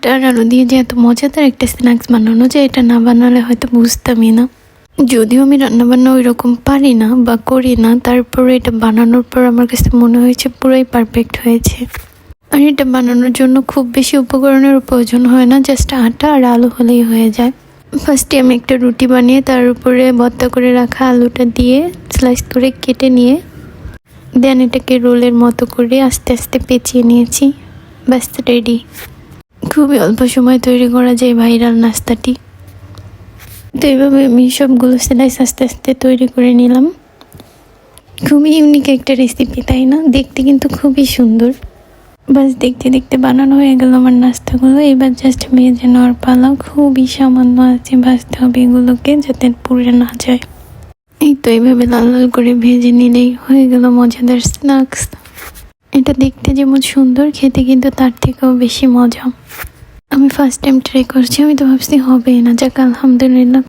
আটা আর আলু দিয়ে যে এত মজাদার একটা স্ন্যাক্স বানানো যায়, এটা না বানালে হয়তো বুঝতামই না। যদিও আমি রান্নাবান্না ওই রকম পারি না বা করি না, তারপরে এটা বানানোর পর আমার কাছে মনে হয়েছে পুরোই পারফেক্ট হয়েছে। আর এটা বানানোর জন্য খুব বেশি উপকরণের প্রয়োজন হয় না, জাস্ট আটা আর আলু হলেই হয়ে যায়। ফার্স্টে আমি একটা রুটি বানিয়ে তার উপরে ভর্তা করে রাখা আলুটা দিয়ে স্লাইস করে কেটে নিয়ে দেন এটাকে রোলের মতো করে আস্তে আস্তে পেঁচিয়ে নিয়েছি। ব্যাস রেডি। খুবই অল্প সময় তৈরি করা যায় ভাইরাল নাস্তাটি। তো এইভাবে আমি সবগুলো স্লাইস আস্তে আস্তে তৈরি করে নিলাম। খুবই ইউনিক একটা রেসিপি, তাই না? দেখতে কিন্তু খুবই সুন্দর। বাস দেখতে দেখতে বানানো হয়ে গেল আমার নাস্তাগুলো। এবার জাস্ট ভেজে নেওয়ার পালা। খুবই সামান্য আছে ভাজতে হবে এগুলোকে, যাতে পুড়ে না যায়। এই তো এইভাবে লাল লাল করে ভেজে নিলেই হয়ে গেল মজাদার স্ন্যাক্স। এটা দেখতে যেমন সুন্দর, খেতে কিন্তু তার থেকেও বেশি মজা। আমি ফার্স্ট টাইম ট্রাই করছি, আমি তো ভাবছি হবেই না, যাক আলহামদুলিল্লাহ।